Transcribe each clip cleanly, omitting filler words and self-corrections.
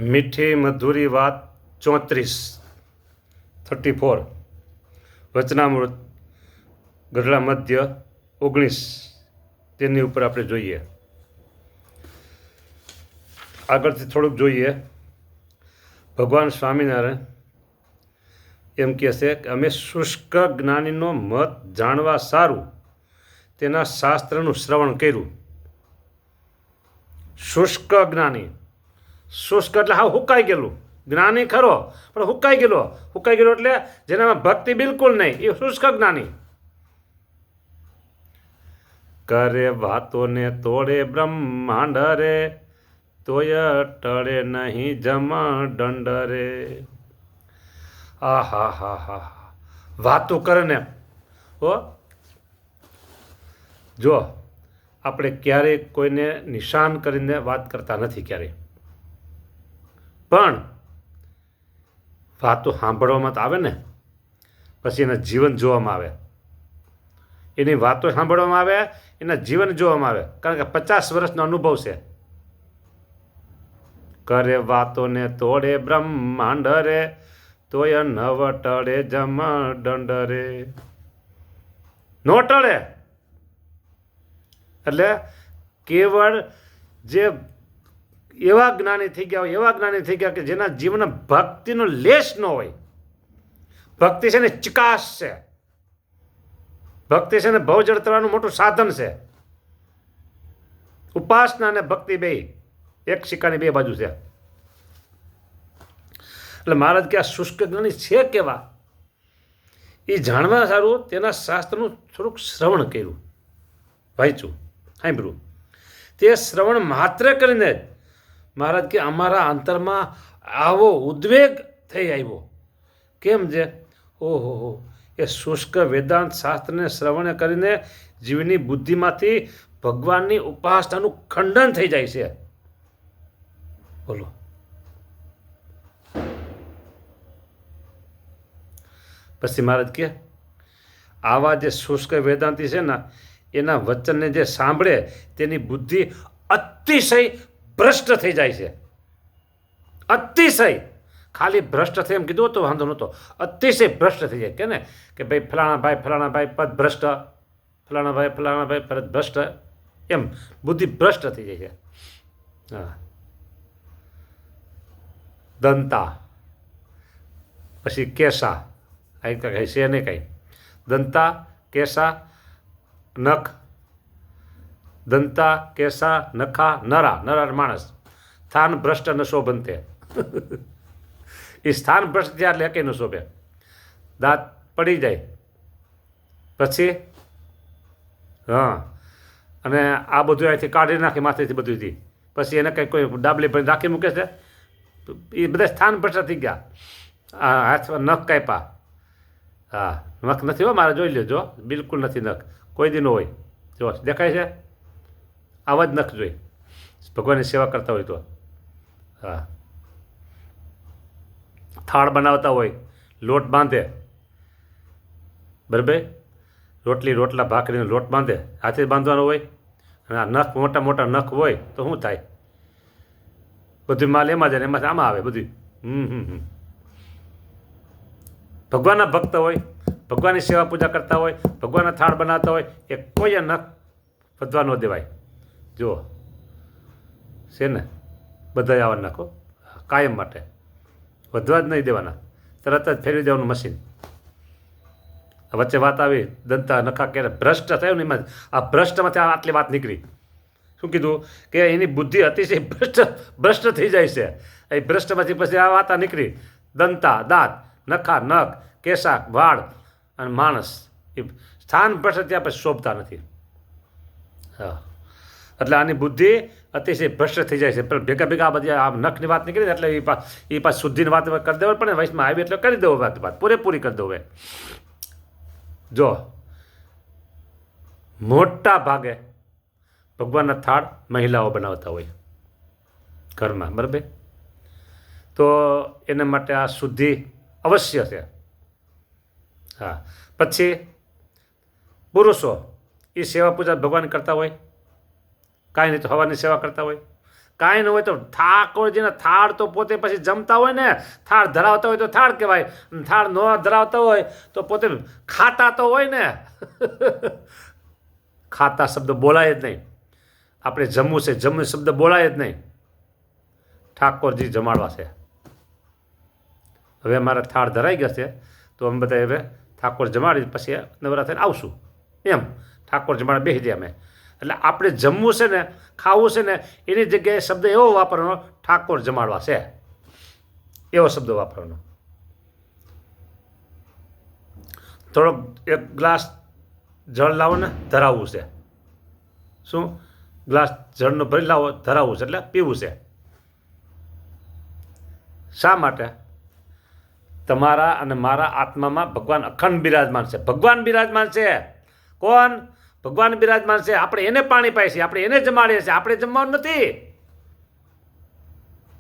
મીઠી મધુરી વાત 34 વચનામૃત ગઢડા મધ્ય 19 તેની ઉપર આપણે જોઈએ. આગળથી થોડુંક જોઈએ. ભગવાન સ્વામિનારાયણ એમ કહે છે કે અમે શુષ્ક જ્ઞાનીનો મત જાણવા સારું તેના શાસ્ત્રનું શ્રવણ કર્યું. શુષ્ક જ્ઞાની, શુષ્ક એટલે હા હુકાઈ ગયેલું. જ્ઞાની ખરો પણ હુકાઈ ગયેલો એટલે જેનામાં ભક્તિ બિલકુલ નહીં, એ શુષ્ક જ્ઞાની. કરે વાતોને તોડે બ્રહ્માંડ રે, તોય ટળે નહીં જમા દંડ રે. હા વાતો કરે ને હો. જો આપણે ક્યારેય કોઈને નિશાન કરીને વાત કરતા નથી ક્યારેય, પણ વાતો સાંભળવામાં તો આવે ને, પછી એના જીવન જોવામાં આવે. એની વાતો સાંભળવામાં આવે, એના જીવન જોવામાં આવે, કારણ કે 50 વર્ષનો અનુભવ છે. કરે વાતોને તોડે બ્રહ્માંડ રે, તોય નવ ટળે જમા દંડ રે. નો ટળે એટલે કેવળ જે એવા જ્ઞાની થઈ ગયા કે જેના જીવનમાં ભક્તિનો લેશ ન હોય. ભક્તિ છે ને ચિકાસ છે, ભક્તિ છે ને ભવ જડતરવાનું મોટું સાધન છે. ઉપાસના અને ભક્તિ બે એક સિક્કાની બે બાજુ છે. એટલે મહારાજ કે આ શુષ્ક જ્ઞાની છે કેવા, એ જાણવા સારું તેના શાસ્ત્રનું થોડુંક શ્રવણ કર્યું, વાંચ્યું, સાંભળ્યું. તે શ્રવણ માત્ર કરીને જ મહારાજ કે અમારા અંતરમાં આવો ઉદ્વેગ થઈ આવ્યો. કેમ છે? ઓહો, એ શુષ્ક વેદાંત શાસ્ત્રને શ્રવણ કરીને જીવની બુદ્ધિમાંથી ભગવાનની ઉપાસનાનું ખંડન થઈ જાય છે. બોલો, પછી મહારાજ કે આવા જે શુષ્ક વેદાંતી છે ને, એના વચનને જે સાંભળે તેની બુદ્ધિ અતિશય ભ્રષ્ટ થઈ જાય છે. અતિશય, ખાલી ભ્રષ્ટ થઈ એમ કીધું તો વાંધો નહોતો, અતિશય ભ્રષ્ટ થઈ જાય. કે ને કે ભાઈ ફલાણા ભાઈ પદ ભ્રષ્ટ, ફલાણા ભાઈ પદ ભ્રષ્ટ, એમ બુદ્ધિ ભ્રષ્ટ થઈ જાય છે. હા, દંતા, પછી કેસા, આ છે નહીં કાંઈ. દંતા, કેસા, નખ, દંતા, કેસા, નખા, નરા માણસ. સ્થાન ભ્રષ્ટ ન શોભનતે. એ સ્થાન ભ્રષ્ટ થયા એટલે એકે ન શોભે. દાંત પડી જાય પછી હા, અને આ બધું અહીંથી કાઢી નાખી માથેથી બધુંથી, પછી એને કંઈ કોઈ ડાબલી ભરી રાખી મૂકે છે. એ બધા સ્થાન ભ્રષ્ટ થઈ ગયા. હાથ નખ કાપ્યા. હા, નખ નથી હો મારે, જોઈ લેજો, બિલકુલ નથી નખ, કોઈ દી ન હોય. જો દેખાય છે, આવા જ નખ જોઈ ભગવાનની સેવા કરતા હોય તો. હા, થાળ બનાવતા હોય, લોટ બાંધે, બરાબર, રોટલા ભાખરીનો લોટ બાંધે, હાથે બાંધવાનો હોય, અને આ નખ મોટા નખ હોય તો શું થાય? બધું માલ એમાં જાય, એમાંથી આમાં આવે બધું. ભગવાનના ભક્ત હોય, ભગવાનની સેવા પૂજા કરતા હોય, ભગવાનના થાળ બનાવતા હોય, એ કોઈ નખ વધવા ન દેવાય. જુઓ છે ને, બધા આવા નાખો કાયમ માટે, વધવા જ નહીં દેવાના, તરત જ ફેરવી દેવાનું મશીન. વચ્ચે વાત આવી દંતા નખા ક્યારે ભ્રષ્ટ થયું ને, એમાં આ ભ્રષ્ટમાંથી આટલી વાત નીકળી. શું કીધું કે એની બુદ્ધિ અતિશય ભ્રષ્ટ થઈ જાય છે. એ ભ્રષ્ટમાંથી પછી આ વાત નીકળી. દંતા દાંત, નખા નખ, કેસા વાળ, અને માણસ. એ સ્થાન ભ્રષ્ટ ત્યાં પછી શોભતા નથી. હા, એટલે આની બુદ્ધિ અતિશય ભ્રષ્ટ થઈ જાય છે. ભેગા આ બધી આ નખની વાત નીકળી એટલે એ પાછી શુદ્ધિની વાત કરી દેવા પડે. વયસમાં આવી એટલે કરી દેવો વાત પૂરેપૂરી કરી દો. હવે જો મોટા ભાગે ભગવાનના થાળ મહિલાઓ બનાવતા હોય ઘરમાં, બરાબર, તો એના માટે આ શુદ્ધિ અવશ્ય છે. હા, પછી પુરુષો એ સેવા પૂજા ભગવાન કરતા હોય, કાંઈ નહીં તો હવાની સેવા કરતા હોય, કાંઈ ન હોય તો ઠાકોરજીના થાળ તો પોતે પછી જમતા હોય ને, થાળ ધરાવતા હોય તો થાળ કહેવાય, થાળ ન ધરાવતા હોય તો પોતે ખાતા તો હોય ને. ખાતા શબ્દ બોલાય જ નહીં. આપણે જમવું છે, જમવું શબ્દ બોલાય જ નહીં. ઠાકોરજી જમાડવા છે. હવે અમારા થાળ ધરાઈ ગયા છે તો અમે બધા હવે ઠાકોર જમાડી પછી નવરાત્રિને આવશું એમ. ઠાકોર જમાડવા બેસી જાય અમે. એટલે આપણે જમવું છે ને, ખાવું છે ને, એની જગ્યાએ શબ્દ એવો વાપરવાનો, ઠાકોર જમાડવા છે, એવો શબ્દ વાપરવાનો. થોડોક એક ગ્લાસ જળ લાવો ને, ધરાવવું છે. શું? ગ્લાસ જળનો ભરી લાવો, ધરાવવું છે એટલે પીવું છે. શા માટે? તમારા અને મારા આત્મામાં ભગવાન અખંડ બિરાજમાન છે. ભગવાન બિરાજમાન છે. કોણ? ભગવાન બિરાજમાન છે. આપણે એને પાણી પાઈએ છીએ, આપણે એને જમાડીએ છીએ, આપણે જમવાનું નથી.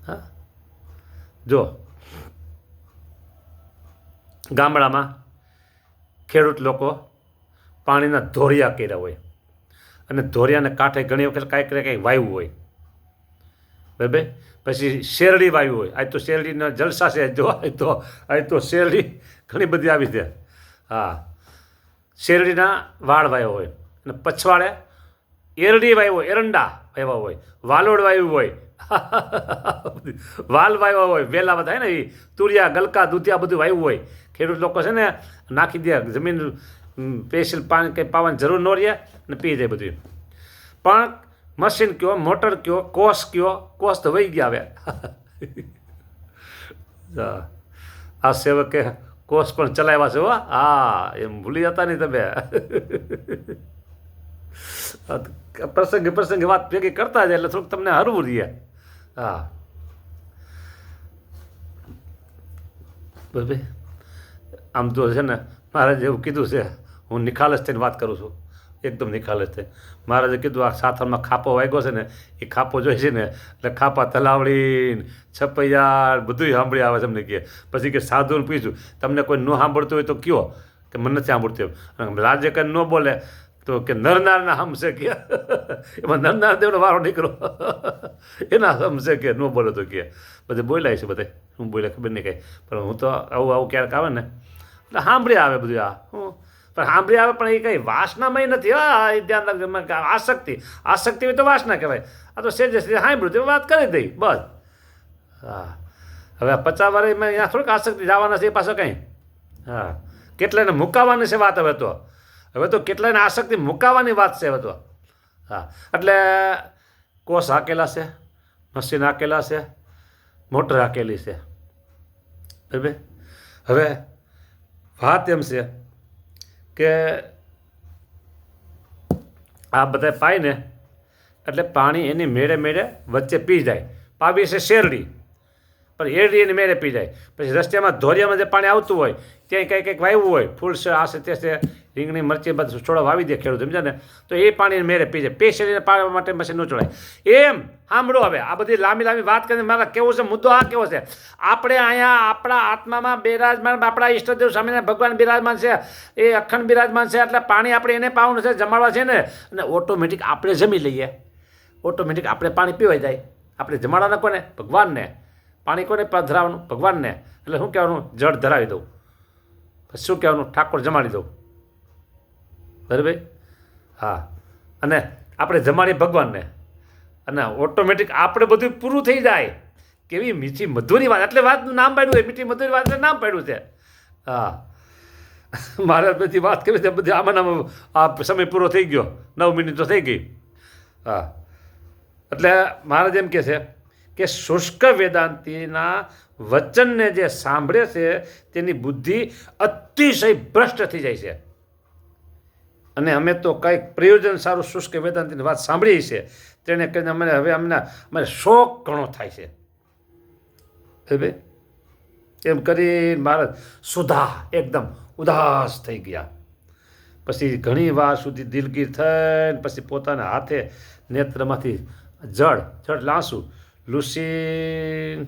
હા, જો ગામડામાં ખેડૂત લોકો પાણીના ધોરિયા કર્યા હોય અને ધોરિયાને કાંઠે ઘણી વખત કાંઈક ને કંઈક વાવ્યું હોય, બરાબર. પછી શેરડી વાવ્યું હોય. આજ તો શેરડીના જલસા છે. જો આજ તો શેરડી ઘણી બધી આવી છે. હા, શેરડીના વાળ વાવ્યો હોય અને પછવાડે એરડી વાવ્યો હોય, એરંડા વાવ્યા હોય, વાલોડ વાવ્યું હોય, વાલ વાવ્યા હોય, વેલા બધા ને એ તુરિયા, ગલકા, દૂધિયા બધું વાવ્યું હોય. ખેડૂત લોકો છે ને નાખી દે જમીન, સ્પેશિયલ પાણી કંઈ પાવાની જરૂર ન રહે ને પી જાય બધું. પણ મશીન કયો, મોટર કયો, કોષ કયો, કોષ તો વહી ગયા હવે. આ સેવકે કોષ પણ ચલાવ્યા છે. હા, એમ ભૂલી જતા નહીં તમે. પ્રસંગે વાત ભેગી કરતા જાય એટલે થોડુંક તમને હરવું રહીએ. હા, બરાબર. આમ તો છે ને મહારાજે એવું કીધું છે, હું નિખાલસ થઈને વાત કરું છું, એકદમ નિખાલસ થઈ. મહારાજે કીધું આ સાથળમાં ખાપો વાગ્યો છે ને, એ ખાપો જોઈએ છે ને એટલે ખાપા તલાવડી, છપૈયા બધું સાંભળી આવે છે અમને કહે. પછી કે સાધુને પૂછ્યું, તમને કોઈ ન સાંભળતું હોય તો કયો, કે મને નથી સાંભળતું એમ. રાજે કંઈ ન બોલે તો કે નરનારના હમશે કે, એમાં નરનાર દેવનો વારો નીકળો, એના હમશે કે ન બોલે તો કે. બધે બોલાય છે બધે, હું બોલે ખબર નહીં કાંઈ. પણ હું તો આવું ક્યારેક આવે ને એટલે સાંભળી આવે બધું. આ હું પણ સાંભળી આવે પણ એ કંઈ વાસનામય નથી. હા, એ ધ્યાન રાખજો. આસક્તિ હોય તો વાસના કહેવાય. આ તો સેજે સાંભળ્યું તો વાત કરી દઈ બસ. હા, હવે 50 વર્ષમાં અહીંયા થોડીક આસક્તિ જવાના છે એ પાછો કંઈ. હા, કેટલાને મુકાવવાની છે વાત. હવે તો કેટલાને આસક્તિ મુકાવવાની વાત છે હવે તો. હા, એટલે કોષ હાકેલા છે, મશીન હાકેલા છે, મોટર હાકેલી છે, બરાબર. હવે વાત એમ છે કે આ બધા પાય ને એટલે પાણી એની મેળે વચ્ચે પી જાય. પાવી છે શેરડી, પણ એરડી એની મેળે પી જાય. પછી રસ્તામાં ધોરિયામાં જે પાણી આવતું હોય ત્યાં કંઈક વાવ્યું હોય, ફૂલ છે, આ છે, તે છે, રીંગણી, મરચી બધું છોડવા વાવી દે ખેડૂત, સમજ્યા ને, તો એ પાણીને મેળે પી જાય. પેશરીને પાડવા માટે મશીન ન ચડાય. એમ સાંભળો. હવે આ બધી લાંબી વાત કરીને મારા કેવું છે, મુદ્દો આ કેવો છે, આપણે અહીંયા આપણા આત્મામાં બિરાજમાન, આપણા ઈષ્ટદેવ સ્વામિનારાયણ ભગવાન બિરાજમાન છે, એ અખંડ બિરાજમાન છે. એટલે પાણી આપણે એને પાવાનું છે, જમાડવા છે ને, અને ઓટોમેટિક આપણે જમી લઈએ, ઓટોમેટિક આપણે પાણી પીવાઈ જાય. આપણે જમાડવાના કોને? ભગવાનને. પાણી કોને ધરાવવાનું? ભગવાનને. એટલે શું કહેવાનું? જળ ધરાવી દઉં. પછી શું કહેવાનું? ઠાકોર જમાડી દઉં, બરાબર. હા, અને આપણે જમાડીએ ભગવાનને અને ઓટોમેટિક આપણે બધું પૂરું થઈ જાય. કેવી મીઠી મધુરી વાત. એટલે વાતનું નામ પાડ્યું છે, મીઠી મધુરી વાત એટલે નામ પાડ્યું છે. હા, મારે બધી વાત કરી છે બધી. આમાં આ સમય પૂરો થઈ ગયો, 9 મિનિટ તો થઈ ગઈ. હા, એટલે મહારાજ એમ કહે છે કે શુષ્ક વેદાંતિના વચનને જે સાંભળે છે તેની બુદ્ધિ અતિશય ભ્રષ્ટ થઈ જાય છે. અને અમે તો કંઈક પ્રયોજન સારું શુષ્ક વેદાંતિની વાત સાંભળી છે તેને કહીને અમને શોક ઘણો થાય છે. હવે એમ કરી મહારાજ સુધા એકદમ ઉદાસ થઈ ગયા. પછી ઘણી વાર સુધી દિલગીર થઈને પછી પોતાના હાથે નેત્રમાંથી જળ લાંસુ લૂસી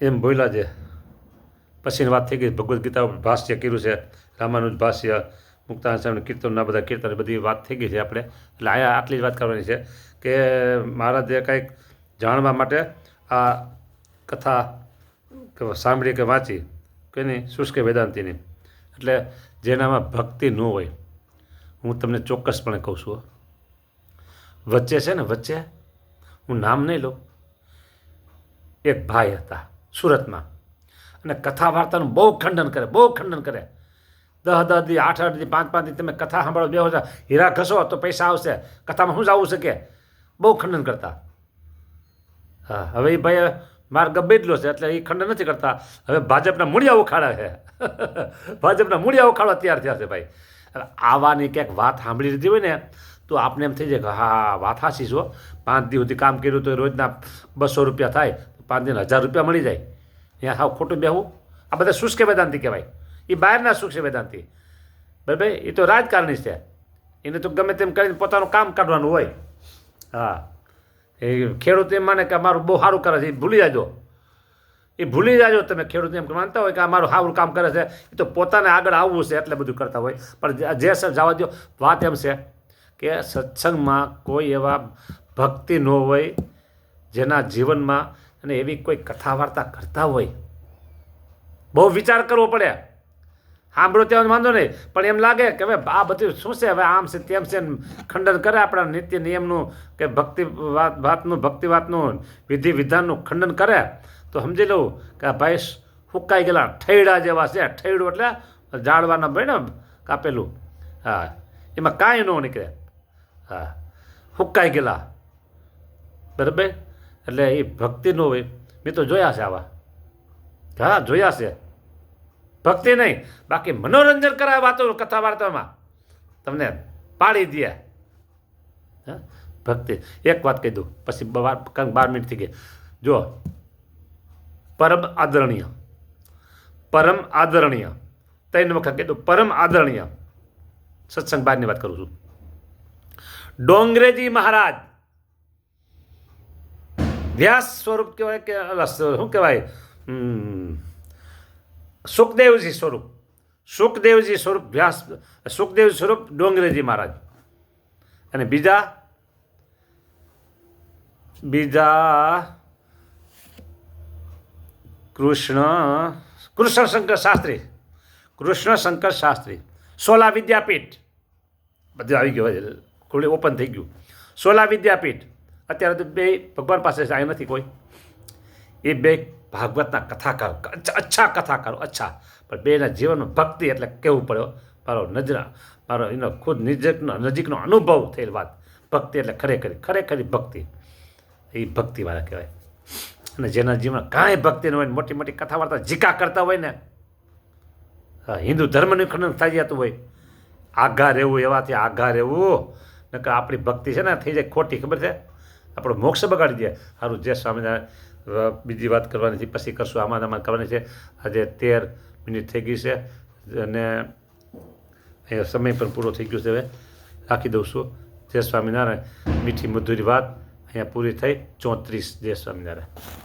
એમ બોલ્યા છે. પછીની વાત થઈ ગઈ. ભગવદ્ ગીતા ઉપર ભાષ્ય કર્યું છે, રામાનુજ ભાષ્ય, મુક્તાનંદ સ્વામીના કીર્તનના બધા કીર્તન બધી વાત થઈ ગઈ છે આપણે, એટલે અહીંયા આટલી જ વાત કરવાની છે કે મહારાજે કંઈક જાણવા માટે આ કથા સાંભળી કે વાંચી કોઈની શુષ્ક વેદાંતિની, એટલે જેનામાં ભક્તિ ન હોય, હું તમને ચોક્કસપણે કહું છું, વચ્ચે છે ને વચ્ચે હું નામ નહીં લઉં, એક ભાઈ હતા સુરતમાં, અને કથા વાર્તાનું બહુ ખંડન કરે, બહુ ખંડન કરે. 10 દી 8 દી 5 દી તમે કથા સાંભળો, બેહો છો, હીરા ઘસો તો પૈસા આવશે, કથામાં શું જવું શકે, બહુ ખંડન કરતા. હા, હવે એ ભાઈ માર્ગ બદલ્યો છે એટલે એ ખંડન નથી કરતા, હવે ભાજપના મૂળિયા ઉખાડા છે. ભાજપના મૂળિયા ઉખાડવા તૈયાર થયા છે ભાઈ. હવે આવાની ક્યાંક વાત સાંભળી લીધી હોય ને તો આપણે એમ થઈ જાય કે હા વાત સાચી છો, 5 દી સુધી કામ કર્યું તો રોજના 200 રૂપિયા થાય, 5 દિન 1000 રૂપિયા મળી જાય. અહીંયા હાવ ખોટું બેહવું, આ બધા શુષ્ક વેદાંતિ કહેવાય. એ બહારના શુષ્ક વેદાંતિ, બરાબર, એ તો રાજકારણી છે, એને તો ગમે તેમ કરીને પોતાનું કામ કાઢવાનું હોય. હા, એ ખેડૂત એમ માને કે અમારું બહુ સારું કરે છે, એ ભૂલી જાજો, એ ભૂલી જાજો તમે. ખેડૂત એમ માનતા હોય કે અમારું સારું કામ કરે છે, એ તો પોતાને આગળ આવવું છે એટલે બધું કરતા હોય. પણ જે જવા દો, વાત એમ છે કે સત્સંગમાં કોઈ એવા ભક્તિ ન હોય જેના જીવનમાં, અને એવી કોઈ કથા વાર્તા કરતા હોય, બહુ વિચાર કરવો પડે. સાંભળો ત્યાં વાંધો નહીં, પણ એમ લાગે કે હવે આ બધું શું છે, હવે આમ છે તેમ છે, ખંડન કરે આપણા નિત્ય નિયમનું કે ભક્તિ વાતનું, ભક્તિ વાતનું, વિધિ વિધાનનું ખંડન કરે તો સમજી લઉં કે આ ભાઈ હુકાઈ ગયેલા ઠૈડા જેવા છે. ઠૈડું એટલે ઝાડવાના ભાઈ ને કાપેલું, હા, એમાં કાંઈ ન નીકળે. હા, હુકાઈ ગયેલા, બરાબર. એટલે એ ભક્તિ ન હોય. મેં તો જોયા છે આવા, હા જોયા છે. ભક્તિ નહીં, બાકી મનોરંજન કરાવે વાતો, કથા વાર્તામાં તમને પાડી દે. હા, ભક્તિ. એક વાત કહી દઉં પછી 12 મિનિટ થઈ ગઈ. જો પરમ આદરણીય, પરમ આદરણીય, 3 વખત કીધું પરમ આદરણીય, સત્સંગ બારની વાત કરું છું. ડોંગરેજી મહારાજ વ્યાસ સ્વરૂપ કહેવાય કે શું કહેવાય, સુખદેવજી સ્વરૂપ, સુખદેવજી સ્વરૂપ વ્યાસ, સુખદેવ સ્વરૂપ ડોંગરેજી મહારાજ. અને બીજા કૃષ્ણ શંકર શાસ્ત્રી, કૃષ્ણ શંકર શાસ્ત્રી, સોલા વિદ્યાપીઠ, બધું આવી ગયું, ખુલ્લી ઓપન થઈ ગયું. સોલા વિદ્યાપીઠ અત્યારે તો બે ભગવાન પાસે આવી નથી કોઈ. એ બે ભાગવતના કથાકારો, અચ્છા કથાકારો, અચ્છા, પણ બેના જીવનમાં ભક્તિ એટલે કહેવું પડે. મારો એનો ખુદ નજીકનો અનુભવ થયેલ વાત. ભક્તિ એટલે ખરેખરી ભક્તિ, એ ભક્તિવાળા કહેવાય. અને જેના જીવનમાં કાંઈ ભક્તિ ન હોય, મોટી મોટી કથા વાર્તા જીકા કરતા હોય ને, હિન્દુ ધર્મનું ખંડન થઈ જતું હોય, આઘા રહેવું, એવાથી આઘા રહેવું, નકર આપણી ભક્તિ છે ને થઈ જાય ખોટી, ખબર છે, આપણો મોક્ષ બગાડી દે. સારું, જય સ્વામિનારાયણ. બીજી વાત કરવાની છે પછી કરશું, આમાં કરવાની છે. આજે 13 મિનિટ થઈ ગઈ છે અને અહીંયા સમય પણ પૂરો થઈ ગયો છે. હવે રાખી દઉં છું. જય સ્વામિનારાયણ. મીઠી મધુરી વાત અહીંયા પૂરી થઈ. 34. જય સ્વામિનારાયણ.